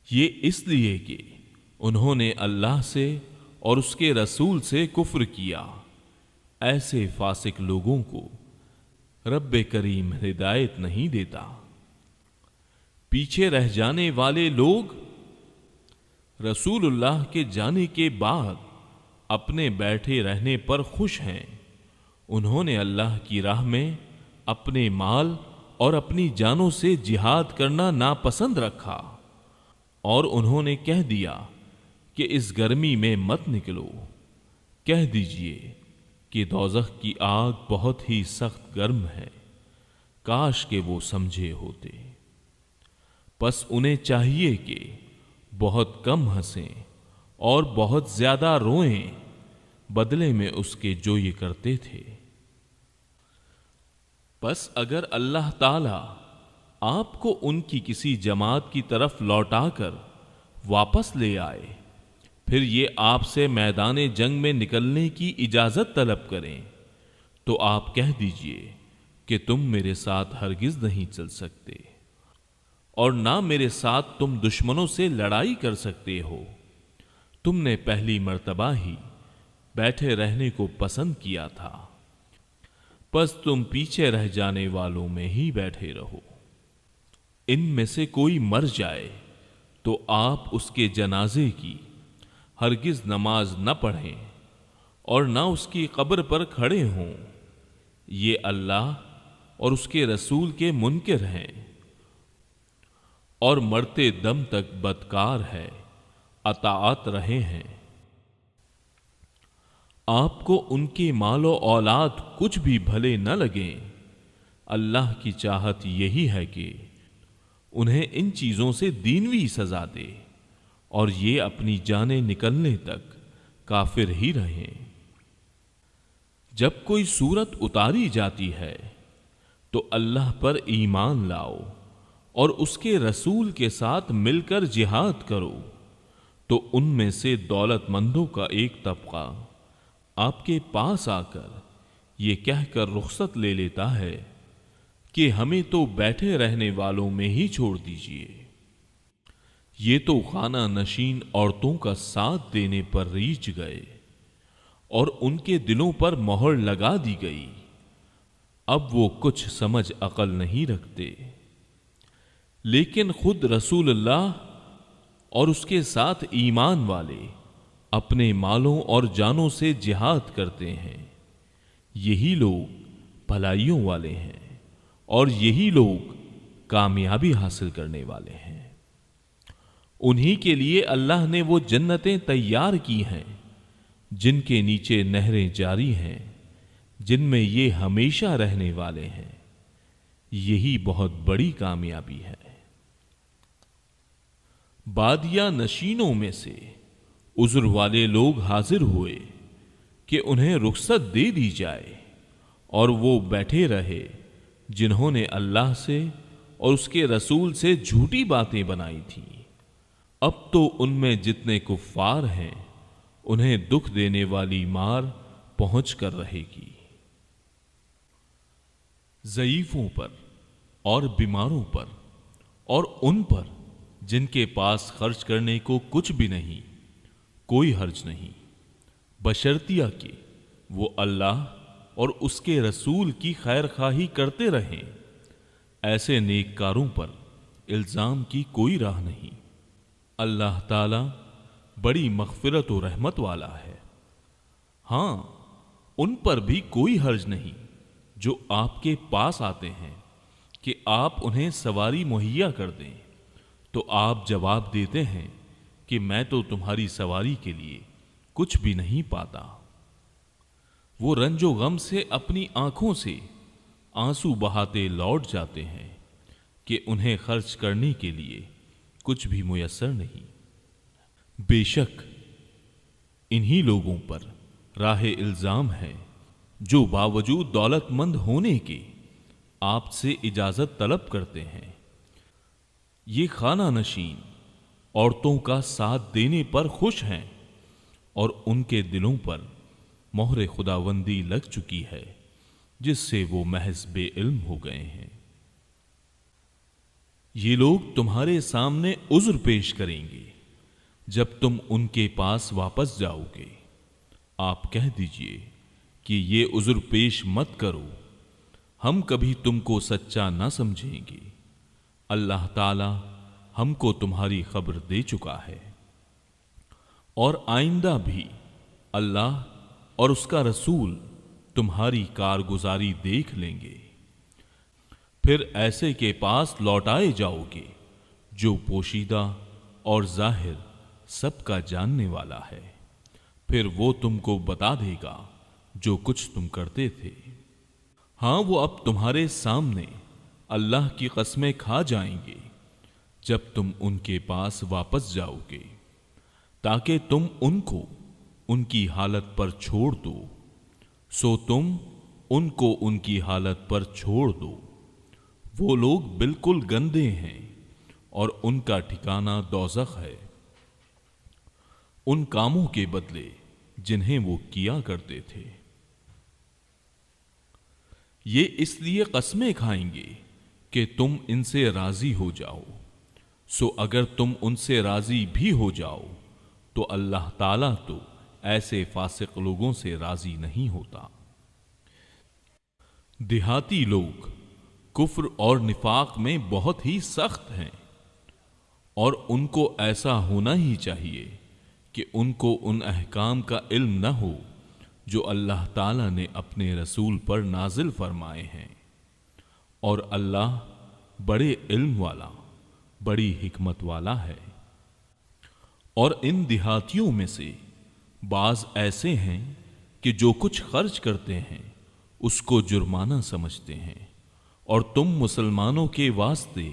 یہ اس لیے کہ انہوں نے اللہ سے اور اس کے رسول سے کفر کیا۔ ایسے فاسق لوگوں کو رب کریم ہدایت نہیں دیتا۔ پیچھے رہ جانے والے لوگ رسول اللہ کے جانے کے بعد اپنے بیٹھے رہنے پر خوش ہیں، انہوں نے اللہ کی راہ میں اپنے مال اور اپنی جانوں سے جہاد کرنا ناپسند رکھا، اور انہوں نے کہہ دیا کہ اس گرمی میں مت نکلو، کہہ دیجئے کہ دوزخ کی آگ بہت ہی سخت گرم ہے، کاش کہ وہ سمجھے ہوتے۔ پس انہیں چاہیے کہ بہت کم ہنسیں اور بہت زیادہ روئیں بدلے میں اس کے جو یہ کرتے تھے۔ پس اگر اللہ تعالی آپ کو ان کی کسی جماعت کی طرف لوٹا کر واپس لے آئے، پھر یہ آپ سے میدان جنگ میں نکلنے کی اجازت طلب کریں، تو آپ کہہ دیجئے کہ تم میرے ساتھ ہرگز نہیں چل سکتے، اور نہ میرے ساتھ تم دشمنوں سے لڑائی کر سکتے ہو، تم نے پہلی مرتبہ ہی بیٹھے رہنے کو پسند کیا تھا، پس تم پیچھے رہ جانے والوں میں ہی بیٹھے رہو۔ ان میں سے کوئی مر جائے تو آپ اس کے جنازے کی ہرگز نماز نہ پڑھیں اور نہ اس کی قبر پر کھڑے ہوں، یہ اللہ اور اس کے رسول کے منکر ہیں، اور مرتے دم تک بدکار ہے، اطاعت رہے ہیں۔ آپ کو ان کے مال و اولاد کچھ بھی بھلے نہ لگیں، اللہ کی چاہت یہی ہے کہ انہیں ان چیزوں سے دینوی سزا دے اور یہ اپنی جانیں نکلنے تک کافر ہی رہیں۔ جب کوئی صورت اتاری جاتی ہے تو اللہ پر ایمان لاؤ اور اس کے رسول کے ساتھ مل کر جہاد کرو، تو ان میں سے دولت مندوں کا ایک طبقہ آپ کے پاس آ کر یہ کہہ کر رخصت لے لیتا ہے کہ ہمیں تو بیٹھے رہنے والوں میں ہی چھوڑ دیجیے، یہ تو خانہ نشین عورتوں کا ساتھ دینے پر ریچھ گئے اور ان کے دلوں پر مہر لگا دی گئی، اب وہ کچھ سمجھ عقل نہیں رکھتے۔ لیکن خود رسول اللہ اور اس کے ساتھ ایمان والے اپنے مالوں اور جانوں سے جہاد کرتے ہیں، یہی لوگ بھلائیوں والے ہیں اور یہی لوگ کامیابی حاصل کرنے والے ہیں۔ انہی کے لیے اللہ نے وہ جنتیں تیار کی ہیں جن کے نیچے نہریں جاری ہیں، جن میں یہ ہمیشہ رہنے والے ہیں، یہی بہت بڑی کامیابی ہے۔ بادیہ نشینوں میں سے عذر والے لوگ حاضر ہوئے کہ انہیں رخصت دے دی جائے، اور وہ بیٹھے رہے جنہوں نے اللہ سے اور اس کے رسول سے جھوٹی باتیں بنائی تھیں۔ اب تو ان میں جتنے کفار ہیں انہیں دکھ دینے والی مار پہنچ کر رہے گی۔ ضعیفوں پر اور بیماروں پر اور ان پر جن کے پاس خرچ کرنے کو کچھ بھی نہیں کوئی حرج نہیں، بشرطیہ کہ وہ اللہ اور اس کے رسول کی خیر خواہی کرتے رہیں، ایسے نیک کاروں پر الزام کی کوئی راہ نہیں۔ اللہ تعالی بڑی مغفرت و رحمت والا ہے۔ ہاں، ان پر بھی کوئی حرج نہیں جو آپ کے پاس آتے ہیں کہ آپ انہیں سواری مہیا کر دیں، تو آپ جواب دیتے ہیں کہ میں تو تمہاری سواری کے لیے کچھ بھی نہیں پاتا۔ وہ رنج و غم سے اپنی آنکھوں سے آنسو بہاتے لوٹ جاتے ہیں کہ انہیں خرچ کرنے کے لیے کچھ بھی میسر نہیں۔ بے شک انہی لوگوں پر راہ الزام ہے جو باوجود دولت مند ہونے کے آپ سے اجازت طلب کرتے ہیں۔ یہ خانہ نشین عورتوں کا ساتھ دینے پر خوش ہیں اور ان کے دلوں پر مہر خداوندی لگ چکی ہے جس سے وہ محض بے علم ہو گئے ہیں۔ یہ لوگ تمہارے سامنے عذر پیش کریں گے جب تم ان کے پاس واپس جاؤ گے۔ آپ کہہ دیجئے کہ یہ عذر پیش مت کرو، ہم کبھی تم کو سچا نہ سمجھیں گے۔ اللہ تعالی ہم کو تمہاری خبر دے چکا ہے، اور آئندہ بھی اللہ اور اس کا رسول تمہاری کارگزاری دیکھ لیں گے۔ پھر ایسے کے پاس لوٹائے جاؤ گے جو پوشیدہ اور ظاہر سب کا جاننے والا ہے، پھر وہ تم کو بتا دے گا جو کچھ تم کرتے تھے۔ ہاں وہ اب تمہارے سامنے اللہ کی قسمیں کھا جائیں گے جب تم ان کے پاس واپس جاؤ گے، تاکہ تم ان کو ان کی حالت پر چھوڑ دو، سو تم ان کو ان کی حالت پر چھوڑ دو۔ وہ لوگ بالکل گندے ہیں اور ان کا ٹھکانہ دوزخ ہے، ان کاموں کے بدلے جنہیں وہ کیا کرتے تھے۔ یہ اس لیے قسمیں کھائیں گے کہ تم ان سے راضی ہو جاؤ، سو اگر تم ان سے راضی بھی ہو جاؤ تو اللہ تعالیٰ تو ایسے فاسق لوگوں سے راضی نہیں ہوتا۔ دیہاتی لوگ کفر اور نفاق میں بہت ہی سخت ہیں، اور ان کو ایسا ہونا ہی چاہیے کہ ان کو ان احکام کا علم نہ ہو جو اللہ تعالیٰ نے اپنے رسول پر نازل فرمائے ہیں، اور اللہ بڑے علم والا، بڑی حکمت والا ہے۔ اور ان دیہاتیوں میں سے بعض ایسے ہیں کہ جو کچھ خرچ کرتے ہیں اس کو جرمانہ سمجھتے ہیں، اور تم مسلمانوں کے واسطے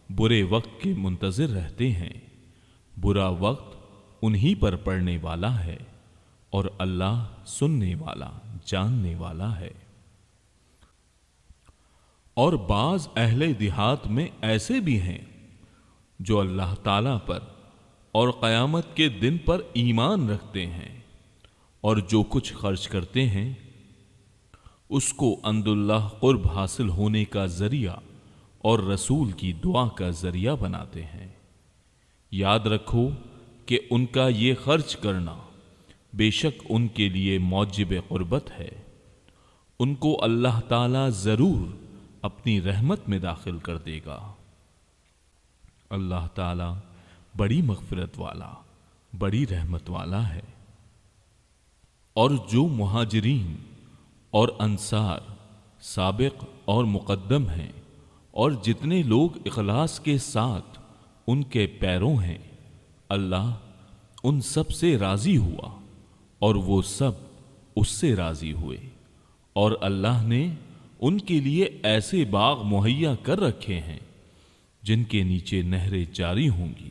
برے وقت کے منتظر رہتے ہیں۔ برا وقت انہی پر پڑنے والا ہے، اور اللہ سننے والا، جاننے والا ہے۔ اور بعض اہل دیہات میں ایسے بھی ہیں جو اللہ تعالیٰ پر اور قیامت کے دن پر ایمان رکھتے ہیں، اور جو کچھ خرچ کرتے ہیں اس کو عند اللہ قرب حاصل ہونے کا ذریعہ اور رسول کی دعا کا ذریعہ بناتے ہیں۔ یاد رکھو کہ ان کا یہ خرچ کرنا بے شک ان کے لیے موجب قربت ہے، ان کو اللہ تعالی ضرور اپنی رحمت میں داخل کر دے گا۔ اللہ تعالی بڑی مغفرت والا، بڑی رحمت والا ہے۔ اور جو مہاجرین اور انصار سابق اور مقدم ہیں، اور جتنے لوگ اخلاص کے ساتھ ان کے پیروں ہیں، اللہ ان سب سے راضی ہوا اور وہ سب اس سے راضی ہوئے، اور اللہ نے ان کے لیے ایسے باغ مہیا کر رکھے ہیں جن کے نیچے نہریں جاری ہوں گی،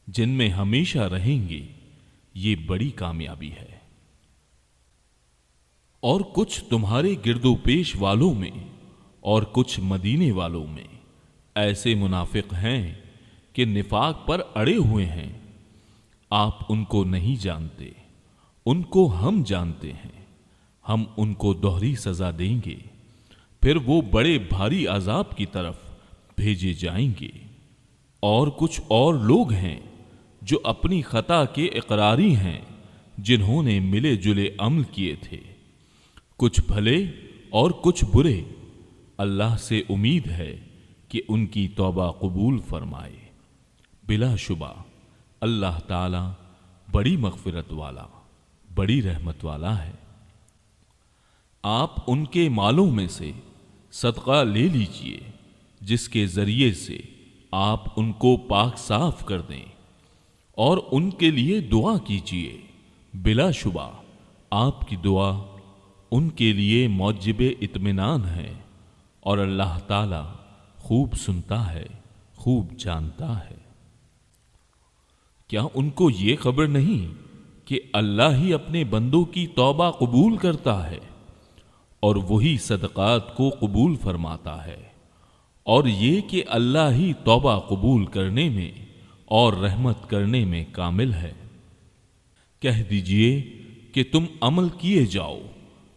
جن میں ہمیشہ رہیں گے۔ یہ بڑی کامیابی ہے۔ اور کچھ تمہارے گرد و پیش والوں میں اور کچھ مدینے والوں میں ایسے منافق ہیں کہ نفاق پر اڑے ہوئے ہیں، آپ ان کو نہیں جانتے، ان کو ہم جانتے ہیں، ہم ان کو دوہری سزا دیں گے، پھر وہ بڑے بھاری عذاب کی طرف بھیجے جائیں گے۔ اور کچھ اور لوگ ہیں جو اپنی خطا کے اقراری ہیں، جنہوں نے ملے جلے عمل کیے تھے، کچھ بھلے اور کچھ برے۔ اللہ سے امید ہے کہ ان کی توبہ قبول فرمائے۔ بلا شبہ اللہ تعالی بڑی مغفرت والا، بڑی رحمت والا ہے۔ آپ ان کے مالوں میں سے صدقہ لے لیجئے جس کے ذریعے سے آپ ان کو پاک صاف کر دیں، اور ان کے لیے دعا کیجئے۔ بلا شبہ آپ کی دعا ان کے لیے موجب اطمینان ہے، اور اللہ تعالی خوب سنتا ہے، خوب جانتا ہے۔ کیا ان کو یہ خبر نہیں کہ اللہ ہی اپنے بندوں کی توبہ قبول کرتا ہے اور وہی صدقات کو قبول فرماتا ہے، اور یہ کہ اللہ ہی توبہ قبول کرنے میں اور رحمت کرنے میں کامل ہے۔ کہہ دیجئے کہ تم عمل کیے جاؤ،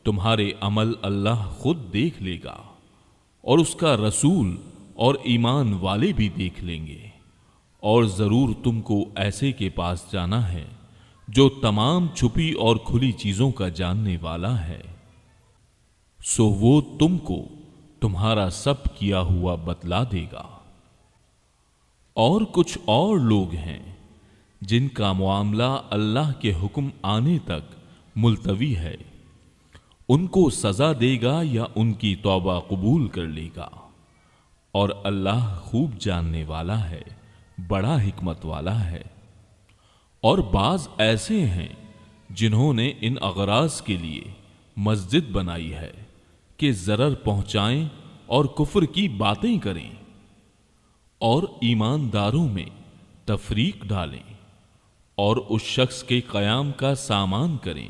تمہارے عمل اللہ خود دیکھ لے گا، اور اس کا رسول اور ایمان والے بھی دیکھ لیں گے، اور ضرور تم کو ایسے کے پاس جانا ہے جو تمام چھپی اور کھلی چیزوں کا جاننے والا ہے، سو وہ تم کو تمہارا سب کیا ہوا بتلا دے گا۔ اور کچھ اور لوگ ہیں جن کا معاملہ اللہ کے حکم آنے تک ملتوی ہے، ان کو سزا دے گا یا ان کی توبہ قبول کر لے گا، اور اللہ خوب جاننے والا ہے، بڑا حکمت والا ہے۔ اور بعض ایسے ہیں جنہوں نے ان اغراض کے لیے مسجد بنائی ہے کہ ضرر پہنچائیں اور کفر کی باتیں کریں اور ایمانداروں میں تفریق ڈالیں، اور اس شخص کے قیام کا سامان کریں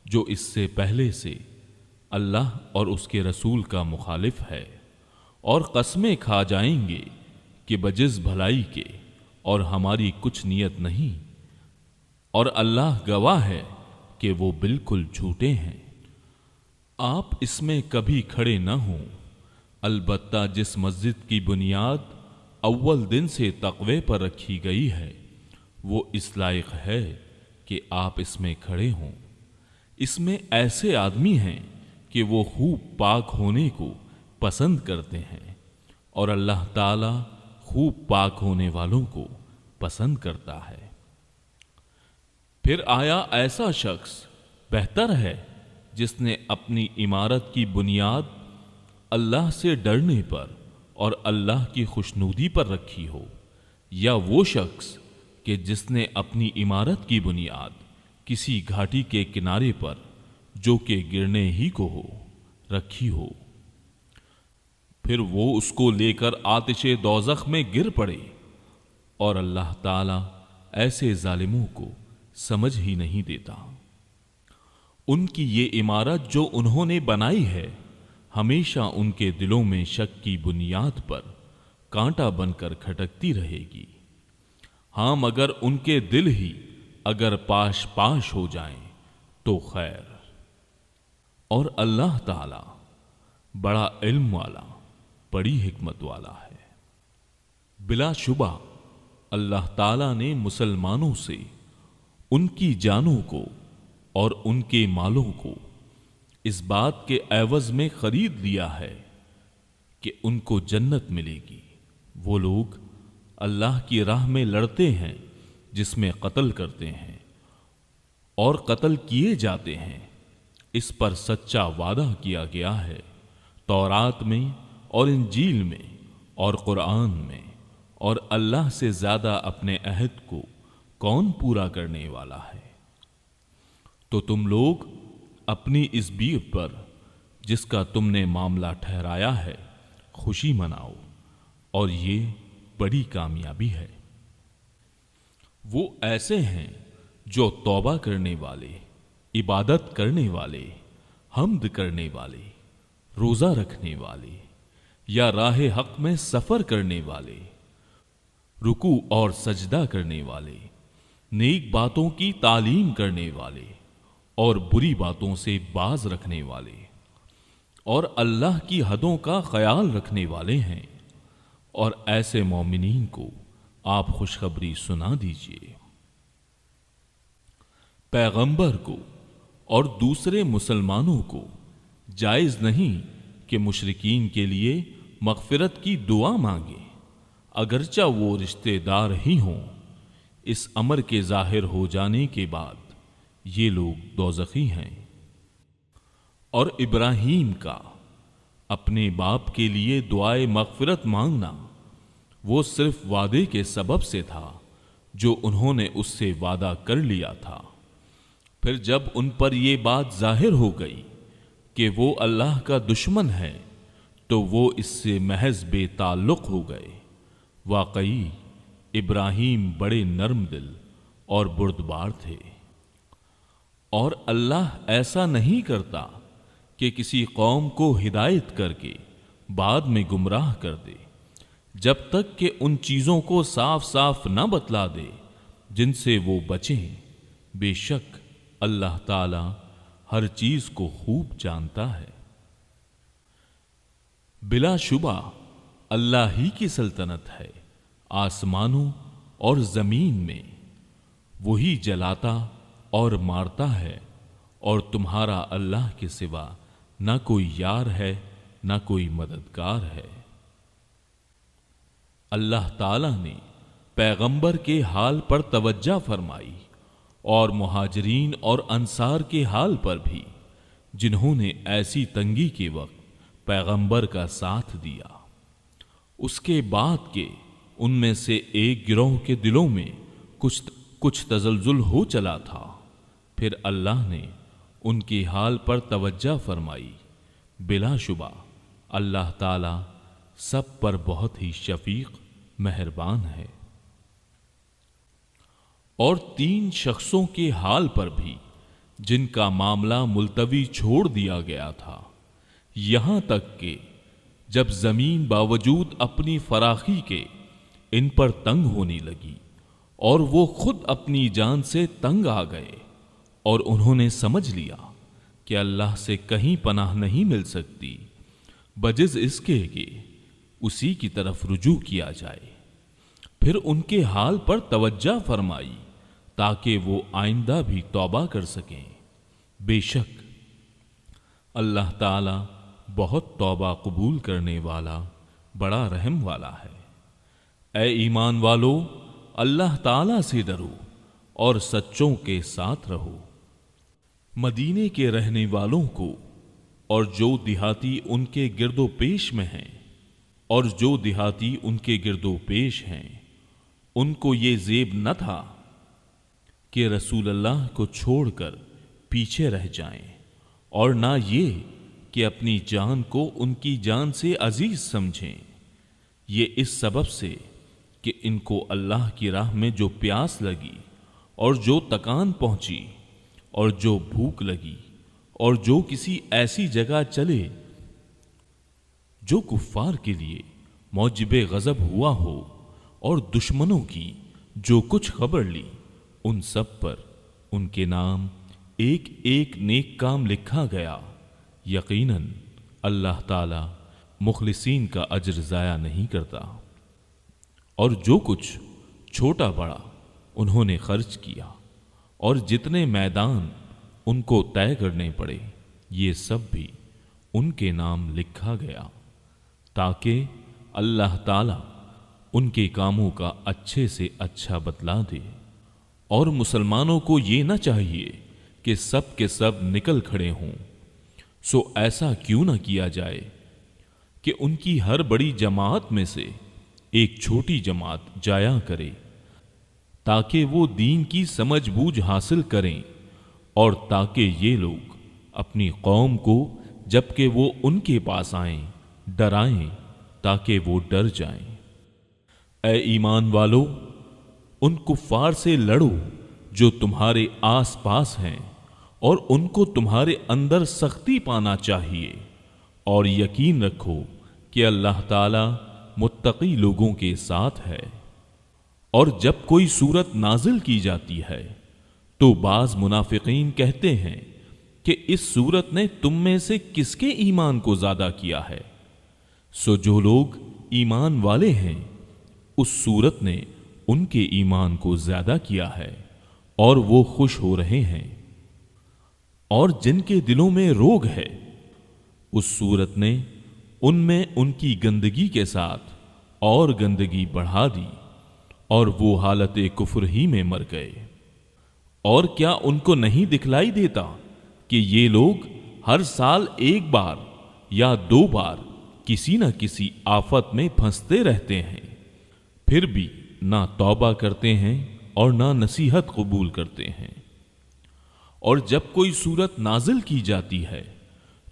جو اس سے پہلے سے اللہ اور اس کے رسول کا مخالف ہے، اور قسمیں کھا جائیں گے کہ بجز بھلائی کے اور ہماری کچھ نیت نہیں، اور اللہ گواہ ہے کہ وہ بالکل جھوٹے ہیں۔ آپ اس میں کبھی کھڑے نہ ہوں، البتہ جس مسجد کی بنیاد اول دن سے تقوی پر رکھی گئی ہے وہ اس لائق ہے کہ آپ اس میں کھڑے ہوں۔ اس میں ایسے آدمی ہیں کہ وہ خوب پاک ہونے کو پسند کرتے ہیں، اور اللہ تعالی خوب پاک ہونے والوں کو پسند کرتا ہے۔ پھر آیا ایسا شخص بہتر ہے جس نے اپنی عمارت کی بنیاد اللہ سے ڈرنے پر اور اللہ کی خوشنودی پر رکھی ہو، یا وہ شخص کہ جس نے اپنی عمارت کی بنیاد کسی گھاٹی کے کنارے پر جو کہ گرنے ہی کو ہو رکھی ہو، پھر وہ اس کو لے کر آتش دوزخ میں گر پڑے، اور اللہ تعالی ایسے ظالموں کو سمجھ ہی نہیں دیتا۔ ان کی یہ عمارت جو انہوں نے بنائی ہے ہمیشہ ان کے دلوں میں شک کی بنیاد پر کانٹا بن کر کھٹکتی رہے گی۔ ہاں مگر ان کے دل ہی اگر پاش پاش ہو جائیں تو خیر، اور اللہ تعالی بڑا علم والا، بڑی حکمت والا ہے۔ بلا شبہ اللہ تعالی نے مسلمانوں سے ان کی جانوں کو اور ان کے مالوں کو اس بات کے عوض میں خرید لیا ہے کہ ان کو جنت ملے گی۔ وہ لوگ اللہ کی راہ میں لڑتے ہیں جس میں قتل کرتے ہیں اور قتل کیے جاتے ہیں، اس پر سچا وعدہ کیا گیا ہے تورات میں اور انجیل میں اور قرآن میں، اور اللہ سے زیادہ اپنے عہد کو کون پورا کرنے والا ہے؟ تو تم لوگ اپنی اس بیر پر جس کا تم نے معاملہ ٹھہرایا ہے خوشی مناؤ، اور یہ بڑی کامیابی ہے۔ وہ ایسے ہیں جو توبہ کرنے والے، عبادت کرنے والے، حمد کرنے والے، روزہ رکھنے والے، یا راہ حق میں سفر کرنے والے، رکوع اور سجدہ کرنے والے، نیک باتوں کی تعلیم کرنے والے اور بری باتوں سے باز رکھنے والے، اور اللہ کی حدوں کا خیال رکھنے والے ہیں، اور ایسے مومنین کو آپ خوشخبری سنا دیجئے۔ پیغمبر کو اور دوسرے مسلمانوں کو جائز نہیں کہ مشرکین کے لیے مغفرت کی دعا مانگے، اگرچہ وہ رشتہ دار ہی ہوں۔ اس امر کے ظاہر ہو جانے کے بعد یہ لوگ دوزخی ہیں۔ اور ابراہیم کا اپنے باپ کے لیے دعائے مغفرت مانگنا وہ صرف وعدے کے سبب سے تھا جو انہوں نے اس سے وعدہ کر لیا تھا۔ پھر جب ان پر یہ بات ظاہر ہو گئی کہ وہ اللہ کا دشمن ہے تو وہ اس سے محض بے تعلق ہو گئے۔ واقعی ابراہیم بڑے نرم دل اور بردبار تھے، اور اللہ ایسا نہیں کرتا کہ کسی قوم کو ہدایت کر کے بعد میں گمراہ کر دے، جب تک کہ ان چیزوں کو صاف صاف نہ بتلا دے جن سے وہ بچیں۔ بے شک اللہ تعالی ہر چیز کو خوب جانتا ہے۔ بلا شبہ اللہ ہی کی سلطنت ہے آسمانوں اور زمین میں، وہی جلاتا اور مارتا ہے، اور تمہارا اللہ کے سوا نہ کوئی یار ہے نہ کوئی مددگار ہے۔ اللہ تعالی نے پیغمبر کے حال پر توجہ فرمائی اور مہاجرین اور انصار کے حال پر بھی، جنہوں نے ایسی تنگی کے وقت پیغمبر کا ساتھ دیا۔ اس کے بعد کہ ان میں سے ایک گروہ کے دلوں میں کچھ تزلزل ہو چلا تھا، پھر اللہ نے ان کے حال پر توجہ فرمائی۔ بلا شبہ اللہ تعالی سب پر بہت ہی شفیق مہربان ہے۔ اور 3 شخصوں کے حال پر بھی جن کا معاملہ ملتوی چھوڑ دیا گیا تھا، یہاں تک کہ جب زمین باوجود اپنی فراخی کے ان پر تنگ ہونے لگی اور وہ خود اپنی جان سے تنگ آ گئے، اور انہوں نے سمجھ لیا کہ اللہ سے کہیں پناہ نہیں مل سکتی بجز اس کے کہ اسی کی طرف رجوع کیا جائے، پھر ان کے حال پر توجہ فرمائی تاکہ وہ آئندہ بھی توبہ کر سکیں۔ بے شک اللہ تعالی بہت توبہ قبول کرنے والا بڑا رحم والا ہے۔ اے ایمان والو، اللہ تعالی سے ڈرو اور سچوں کے ساتھ رہو۔ مدینے کے رہنے والوں کو اور جو دیہاتی ان کے گرد و پیش میں ہیں ان کو یہ زیب نہ تھا کہ رسول اللہ کو چھوڑ کر پیچھے رہ جائیں، اور نہ یہ کہ اپنی جان کو ان کی جان سے عزیز سمجھیں، یہ اس سبب سے کہ ان کو اللہ کی راہ میں جو پیاس لگی اور جو تکان پہنچی اور جو بھوک لگی اور جو کسی ایسی جگہ چلے جو کفار کے لیے موجب غضب ہوا ہو، اور دشمنوں کی جو کچھ خبر لی، ان سب پر ان کے نام ایک ایک نیک کام لکھا گیا۔ یقیناً اللہ تعالی مخلصین کا اجر ضائع نہیں کرتا۔ اور جو کچھ چھوٹا بڑا انہوں نے خرچ کیا اور جتنے میدان ان کو طے کرنے پڑے، یہ سب بھی ان کے نام لکھا گیا، تاکہ اللہ تعالی ان کے کاموں کا اچھے سے اچھا بتلا دے۔ اور مسلمانوں کو یہ نہ چاہیے کہ سب کے سب نکل کھڑے ہوں، سو ایسا کیوں نہ کیا جائے کہ ان کی ہر بڑی جماعت میں سے ایک چھوٹی جماعت جایا کرے، تاکہ وہ دین کی سمجھ بوجھ حاصل کریں، اور تاکہ یہ لوگ اپنی قوم کو جبکہ وہ ان کے پاس آئیں ڈرائیں تاکہ وہ ڈر جائیں۔ اے ایمان والو، ان کفار سے لڑو جو تمہارے آس پاس ہیں، اور ان کو تمہارے اندر سختی پانا چاہیے، اور یقین رکھو کہ اللہ تعالی متقی لوگوں کے ساتھ ہے۔ اور جب کوئی سورت نازل کی جاتی ہے تو بعض منافقین کہتے ہیں کہ اس سورت نے تم میں سے کس کے ایمان کو زیادہ کیا ہے؟ سو جو لوگ ایمان والے ہیں اس سورت نے ان کے ایمان کو زیادہ کیا ہے، اور وہ خوش ہو رہے ہیں۔ اور جن کے دلوں میں روگ ہے اس سورت نے ان میں ان کی گندگی کے ساتھ اور گندگی بڑھا دی، اور وہ حالت کفر ہی میں مر گئے۔ اور کیا ان کو نہیں دکھلائی دیتا کہ یہ لوگ ہر سال ایک بار یا 2 بار کسی نہ کسی آفت میں پھنستے رہتے ہیں، پھر بھی نہ توبہ کرتے ہیں اور نہ نصیحت قبول کرتے ہیں۔ اور جب کوئی سورت نازل کی جاتی ہے